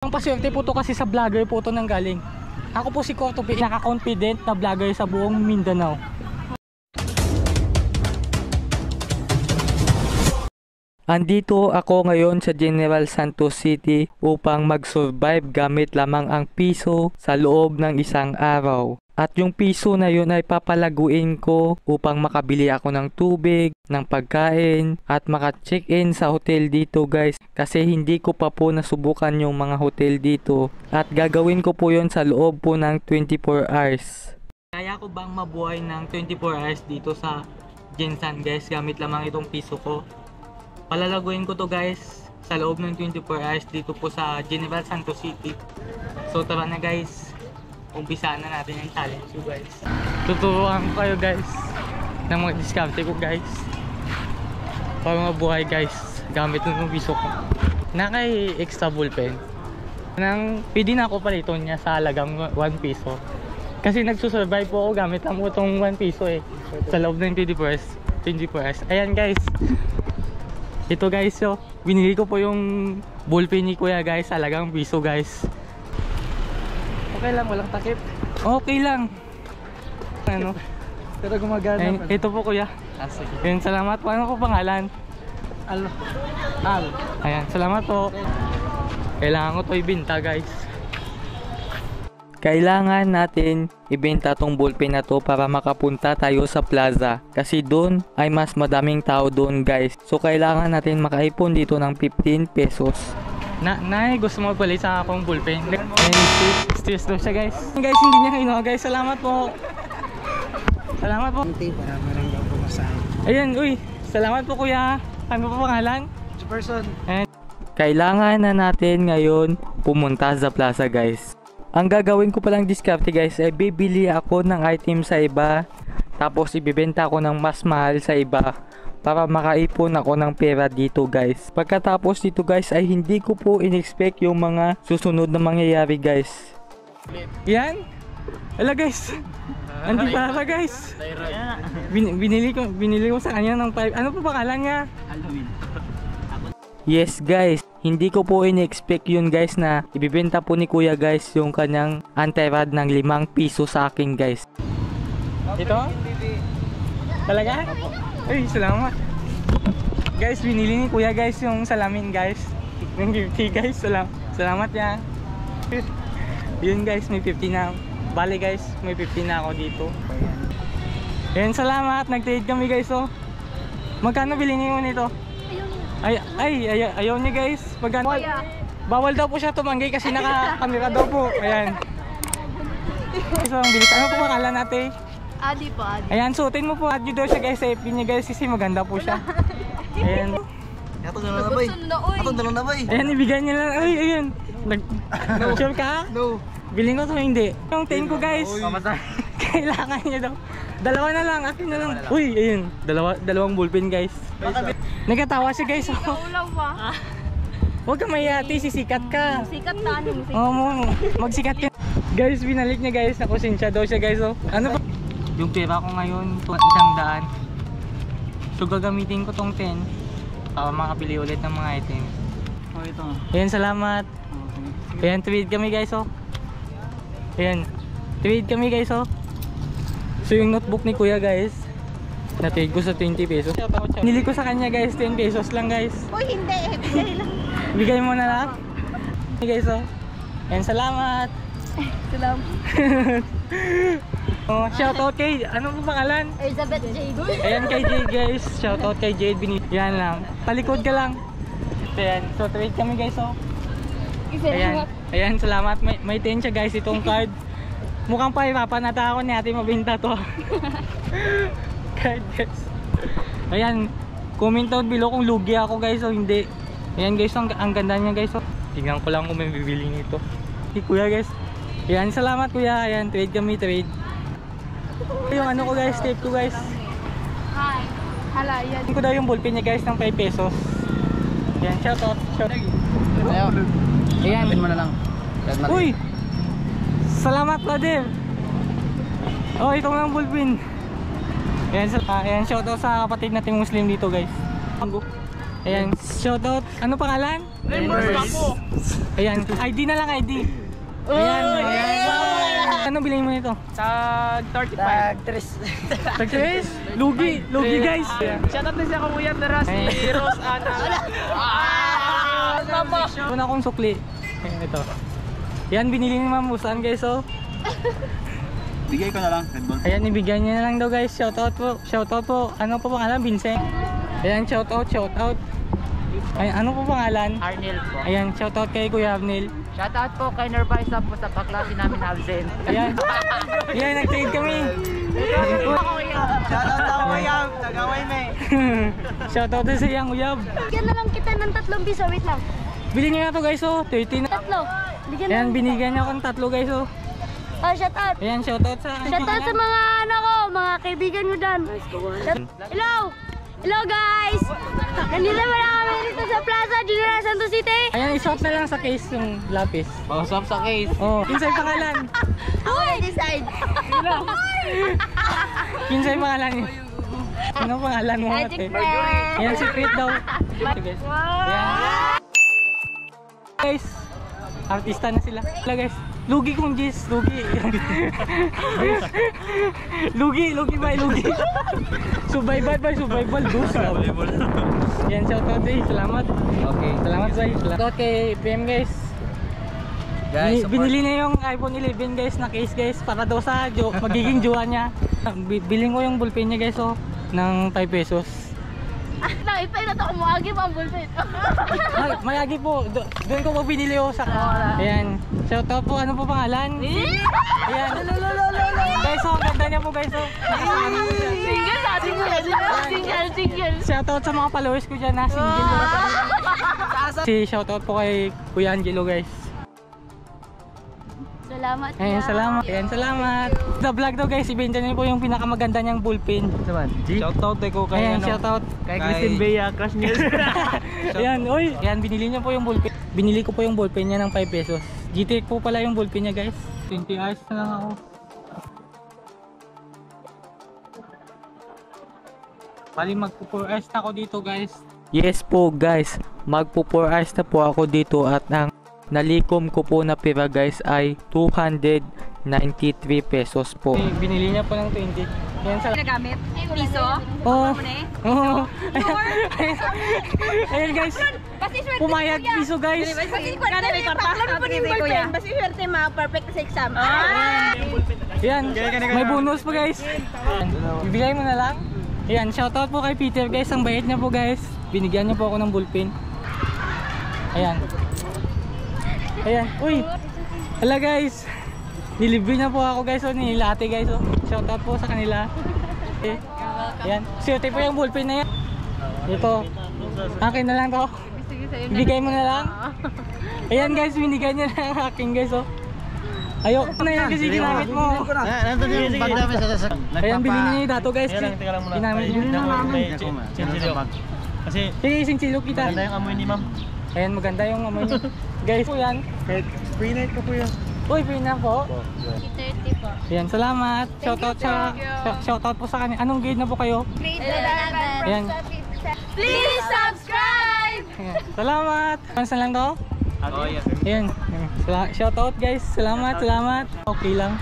Ang paswerte po to kasi sa vlogger po to nang galing. Ako po si Corto, pinaka-confident na vlogger sa buong Mindanao. Andito ako ngayon sa General Santos City upang mag-survive gamit lamang ang piso sa loob ng isang araw. At yung piso na yun ay papalaguin ko upang makabili ako ng tubig, ng pagkain at maka-check-in sa hotel dito guys. Kasi hindi ko pa po nasubukan yung mga hotel dito. At gagawin ko po yun sa loob po ng 24 hours. Kaya ko bang mabuhay ng 24 hours dito sa Gensan guys gamit lamang itong piso ko? Palalaguin ko to guys sa loob ng 24 hours dito po sa General Santos City. So tara na guys. Umpisa na natin yung challenge ko guys. Tuturuan ko kayo guys ng mga diskarte ko guys para mabuhay guys gamit ng piso ko. Nakay extra ballpen pwede na ako paliton niya sa halagang 1 piso kasi nagsusurvive po ako gamit lang po itong 1 piso sa loob ng 24 hours. Ayan guys, ito guys, so binili ko po yung ballpen ni kuya guys, halagang piso guys. Okay lang, walang takip. Okay lang. Ano? Pero gumagana pa. Ito po kuya. Sige. Ayan, salamat po. Ano po pangalan? Al. Ayan, salamat po. Kailangan ko to ibenta guys. Kailangan natin ibenta tong ballpen na to para makapunta tayo sa plaza. Kasi doon ay mas madaming tao doon guys. So kailangan natin makaipon dito ng 15 pesos. Nay, gusto mo pala sa akong ballpen. Stress daw siya guys. Guys, hindi niya kinuha guys. Salamat po. Salamat po. Ayan, uy. Salamat po kuya. Ano po pangalan? Person. Kailangan na natin ngayon pumunta sa plaza guys. Ang gagawin ko palang diskarte guys ay bibili ako ng item sa iba. Tapos ibibenta ako ng mas mahal sa iba. Para makaipon ako ng pera dito guys. Pagkatapos dito guys ay hindi ko po in-expect yung mga susunod na mangyayari guys. Yan. Hala guys. Andi para guys. Binili ko sa kanya ng 5. Ano po pangalan niya? Halloween. Yes guys. Hindi ko po in-expect yun guys na ibibenta po ni kuya guys yung kanyang anti-rad ng 5 piso sa akin guys. Ito? Talaga? Ay, salamat. Guys, binili ni kuya guys yung salamin guys. Ng 50 guys. Salamat yan. Yun guys, may 50 na. Bali guys, may 50 na ako dito. Ayan, salamat. Nag-trade kami guys oh. Magkano bilhin niyo nito? Ayaw niya guys. Magkano? Bawal daw po siya tumanggi kasi naka-camera daw po. Ayan. So, ang bilis. Ano po pangalan natin? Adi po, Adi. Ayan, suotin mo po. Adi daw siya guys sa FB niya guys kasi maganda po siya. Ayan. Atong dalang na bay. Atong dalang na bay. Ayan, ibigay niya lang. Ay, ayun. Sure ka? No. Biling ko to hindi. Yung 10 ko guys. Kailangan niya daw. Dalawa na lang, akin na lang. Uy, ayun. Dalawang ballpen guys. Nagkatawa siya guys. Ulaw pa. Huwag ka mayati, sisikat ka. Sikat na ano. Oo, magsikat ka. Guys, binalik niya guys. Nakonsensya daw siya guys. Oh. Ano ba? Yung pera ko ngayon, 100. So gagamitin ko tong 10 para makabili ulit ng mga item. Oh, ito. Ayan, salamat. Ayan, trade kami guys oh. Ayan, trade kami guys oh. So yung notebook ni kuya guys, na-trade ko sa 20 pesos. Nili ko sa kanya guys, 10 pesos lang guys. Uy, hindi. Bigay lang. Bigay mo na lang. Guys oh. Ayan, salamat. Salamat. Oh, shoutout kay, ano po pangalan? Elizabeth Jade. Ayan kay Jade guys, shoutout kay Jade. Yan lang, palikod ka lang. Ayan, so trade kami guys oh. Ayan, salamat. May 10 siya guys itong card. Mukhang pahirapan nata ako ni ate mabenta to. Card guys. Ayan, comment down below kung lugi ako guys o hindi. Ayan guys, ang ganda niya guys oh. Tingnan ko lang kung may bibili nito. Si kuya guys. Ayan, salamat kuya. Ayan, trade kami, trade. Yung ano ko guys, tape ko guys. Hi. Hala, yan. Ko daw yung ballpen niya guys ng 5 pesos. Ayan, shoutout. Ayan. Pin mo na lang. Uy! Salamat brother. Oh, ito lang ballpen. Ayan, shoutout sa kapatid nating Muslim dito guys. Ayan, shoutout. Ano pangalan? Ayan, ID na lang, ID. Ayan, ayan. Ano bilhin mo nito? Tag 35. Tag-tres? Lugi guys. Shoutout na siya kung Kuya Tara si Rose Ana. Una kong sukli. Ayan, ito. Yan, binili ni Ma'am Usan guys, oh. Bigay ko na lang, Red Bull. Ayan, ibigay niya na lang daw guys. Shoutout po. Shoutout po. Ano po pangalan? Vincent. Ayan, shoutout. Ayan, ano po pangalan? Arnel po. Ayan, shoutout kay Kuya Arnel. Shoutout po kay Nervaisa po sa paklase namin absent. Ayan. Ayan, nag-trade kami. Shoutout ako Uyab, tagaway me. Shoutout din sa iyang uyab. Bigyan na lang kita ng 3 piso. Wait lang. Bili niya na to guys, oh. 13 na. 3. Bigyan na Ayan, lang. binigyan niya akong 3 guys, oh. Oh, shout out. Ayan, shoutout sa... Shout out sa mga ano ko, mga kaibigan ko dyan. Hello! Hello guys! Nandito wala kami dito sa Plaza General Santos City. Ayan, iswap na lang sa case yung lapis. Pausap sa case. Oh, kinsay pangalan? Ako decide. Kinsay pangalan niyo? Ano pangalan mo ate? Magic friend. Ayan, secret daw. Secret guys. Ayan. Guys, artista na sila. Wala guys. Lugi kong Jis, lugi. lugi ba, lugi. Survival ba, survival. Dus. Yan, shoutout sa salamat. Okay. Salamat sa shoutout kay PM guys. Guys, Binili na yung iPhone 11 guys na case guys para daw sa magiging jowa niya. Biling ko yung ballpen niya guys, oh, ng 5 pesos. Nakita na ito kumuagi pa ang ballpen. Mayagi po, doon ko po binili, oh, sa... Ayan, shoutout po, ano po pangalan? Ayan. Guys, oh, ang ganda niya po guys, oh. Single. Shoutout sa mga followers ko dyan na single. Shoutout po kay Kuya Angelo guys. Salamat. Ayan, salamat. Ayan, salamat. Sa vlog daw guys, ibenta niyo po yung pinakamaganda niyang ballpen. Shoutout ko kay Ayan, shoutout. kay Christine Bea, crush niya. Ayan, oy. Ayan, binili niya po yung ballpen. Binili ko po yung ballpen niya ng 5 pesos. GTEC po pala yung ballpen niya guys. 20 hours na lang ako. Bali magpo 4 hours na ako dito guys. Yes po guys, magpo 4 hours na po ako dito at ang nalikom ko po na pera guys ay 293 pesos po. Binili niya po ng 20. Yan sa... Nagamit? Piso? Oh. Muna Oh. Ayan guys. Pasiswerte Pumayag piso guys. Pasiswerte ma, perfect sa exam. Yan. May bonus po guys. Bibigay mo na lang. Yan, shoutout po kay Peter guys. Ang bayad niya po guys. Binigyan niya po ako ng ballpen. Ayan. Ayan. Uy. Hala guys. Nilibre na po ako guys. O, nilate guys. O. Shoutout po sa kanila. Okay. Ayan. Swerte po yung ballpen na yan. Ito. Akin na lang to. Bigay mo na lang. Ayan guys. Binigay niya na ang akin guys. O. Ayoko na yan kasi ginamit mo. Nandun yung bag namin sa sasakyan. Ayan, bilhin niya yung dato guys. Ginamit niyo. Kasi Sige, isang silog kita. maganda yung amoy ni ma'am. Ayan, maganda yung amoy niya. Guys po yan. Free night ko po yan. Uy, free na po. 30 po. Ayan, salamat. Shoutout po sa kanya. Anong grade na po kayo? Grade 11. Ayan. Please subscribe! Ayan. Salamat. Pansan lang to? Oh, yes. Ayan. Shoutout guys. Salamat. Okay lang.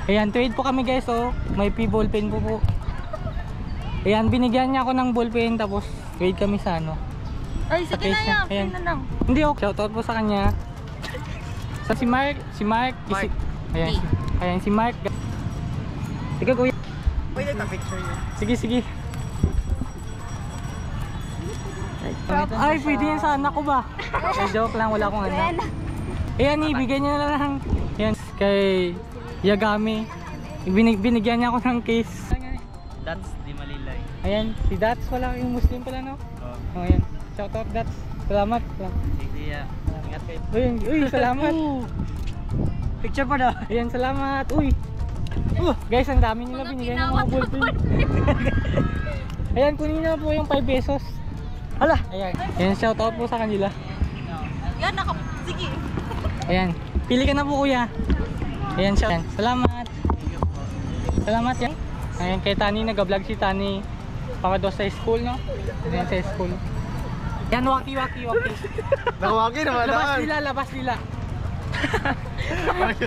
Ayan, trade po kami guys. Oh. May ballpen po. Ayan, binigyan niya ako ng ballpen tapos trade kami sa ano. Ay, Sa case niya. Ayan. Hindi ako. Shoutout po sa kanya. Sa si Mark. Ayan. Ayan si Mark. Sige kuya. Pwede ka picture niya. Sige. Ay, pwede yan sa anak ko ba? Ay, joke lang, wala akong anak. Ayan, ibigay niya na lang. Ayan, kay Yagami. Binigyan niya ako ng case. That's di malilay. Ayan, si Dats wala, yung Muslim pala no? Oh, ayan. Shoutout Dats. Salamat. Sige ya. Ingat kayo. Uy, salamat. Picture pa daw. Ayan, salamat. Uy. Guys, ang dami nila binigay ng mga ballpen. Ayan, kunin na po yung 5 pesos. Hala. Ayan, shoutout po sa kanila. Yan, sige. Ayan, pili ka na po kuya. Ayan siya. Salamat. Salamat yan. Ayan kay Tani, nag-vlog si Tani para daw sa school no? Ayan sa school. Yan, waki. Nakawagi naman Labas nila.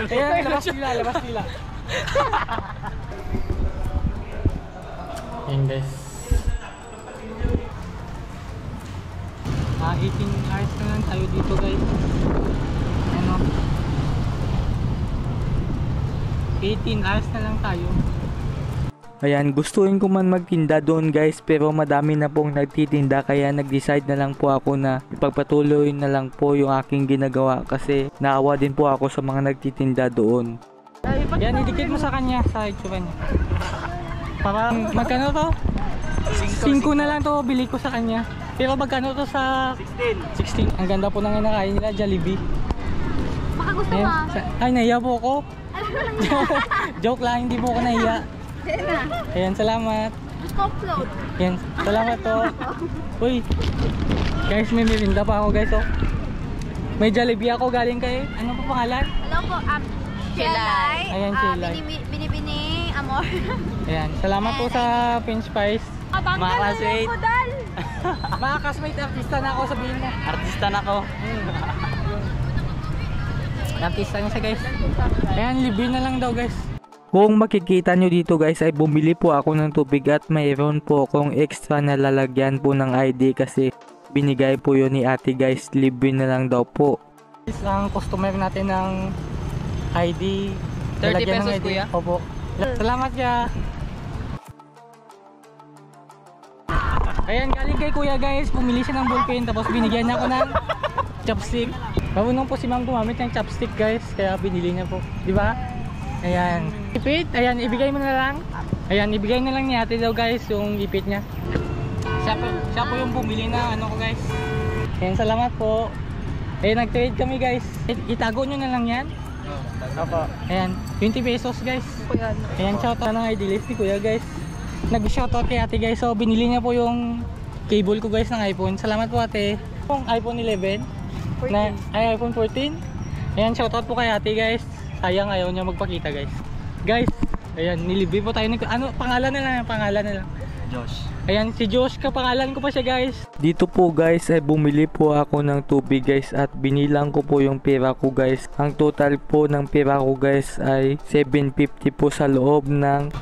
Ayan, labas nila. Ayan guys. 18 hours na lang tayo dito guys. Ano? 18 hours na lang tayo. Ayan, gustuin ko man magtinda doon guys, pero madami na pong nagtitinda, kaya nag-decide na lang po ako na ipagpatuloy na lang po yung aking ginagawa kasi naawa din po ako sa mga nagtitinda doon. Yan, idikit mo sa kanya, sa itsura niya. Parang magkano to? 5 na lang to, bili ko sa kanya. Pero magkano to sa 16? Ang ganda po nang inakain nila, Jollibee. Baka gusto Ayan, mo. ay, nahiya po ako. Joke lang, hindi po ako nahiya. Ayan, salamat. Gusto ko float. Ayan, salamat to. Uy, guys, may mirinda pa ako guys, oh. May Jollibee ako galing kay, ano po pangalan? Hello po, Shelay. Ayan, Shelay. Binibini, Amor. Ayan, salamat po sa French fries. Makakaswait. Mga kasmate, artista na ako, sabihin mo. Artista na ko. Artista niya siya guys. Ayan, libre na lang daw guys. Kung makikita nyo dito guys ay bumili po ako ng tubig at mayroon po akong extra na lalagyan po ng ID kasi binigay po yun ni ate guys. Libre na lang daw po. Ang customer natin ng ID. 30 pesos kuya? Opo. Salamat ya. Ayan, galing kay kuya guys, bumili siya ng ballpen tapos binigyan niya ako ng chopstick. Marunong po si ma'am gumamit ng chopstick guys, kaya binili niya po, di ba? Ayan, ipit, ayan, ibigay mo na lang. Ayan, ibigay na lang ni ate daw guys yung ipit niya. Siya po yung bumili na ano ko guys. Ayan, salamat po. Ayan, nag-trade kami guys. Itago nyo na lang yan. Opo. Ayan, 20 pesos guys. Ayan, shoutout ng ID list ni kuya guys. Nag-shoutout kay ate guys, so binili niya po yung cable ko guys ng iPhone. Salamat po ate. Yung iPhone 11 na iPhone 14. Ayan, shoutout po kay ate guys. Sayang ayaw niya magpakita guys. Guys, ayan, nilibre po tayo. Ano, pangalan na lang. Josh. Ayan, si Josh, kapangalan ko pa siya guys. Dito po guys ay bumili po ako ng tubig guys at binilang ko po yung pera ko guys. Ang total po ng pera ko guys ay 750 po sa loob ng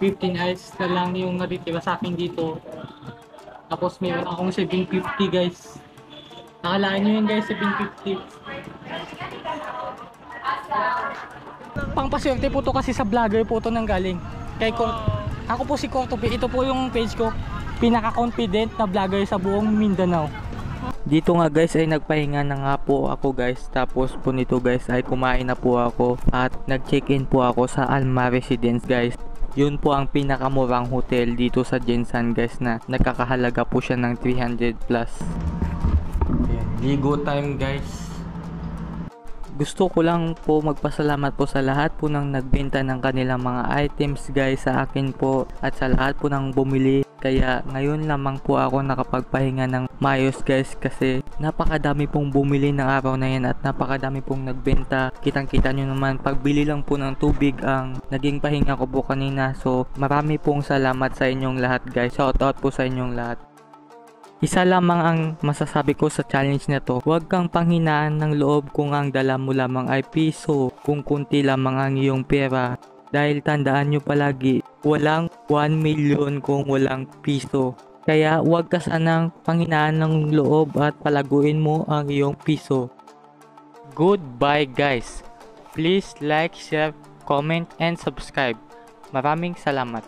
15 hours na lang yung natitira sa akin dito. Tapos meron akong 750 guys. Nakalaan nyo yun guys, 750. Pangpaswerte po to kasi sa vlogger po to nang galing. Ako po si Cortopi, ito po yung page ko. Pinaka-confident na vlogger sa buong Mindanao. Dito nga guys ay nagpahinga na nga po ako guys. Tapos po nito guys ay kumain na po ako at nag-check-in po ako sa Alma Residence guys. Yun po ang pinakamurang hotel dito sa Jensan guys na nagkakahalaga po siya ng 300 plus. Ayan, ligo time guys. Gusto ko lang po magpasalamat po sa lahat po ng nagbenta ng kanilang mga items guys sa akin po at sa lahat po ng bumili. Kaya ngayon lamang po ako nakapagpahinga ng mayos guys kasi napakadami pong bumili ng araw na yan at napakadami pong nagbenta. Kitang kita nyo naman, pagbili lang po ng tubig ang naging pahinga ko po kanina. So marami pong salamat sa inyong lahat guys. Shoutout po sa inyong lahat. Isa lamang ang masasabi ko sa challenge na to, huwag kang panghinaan ng loob kung ang dala mo lamang ay piso, kung kunti lamang ang iyong pera. Dahil tandaan nyo palagi, walang 1 million kung walang piso. Kaya huwag ka sanang panghinaan ng loob at palaguin mo ang iyong piso. Goodbye guys! Please like, share, comment, and subscribe. Maraming salamat!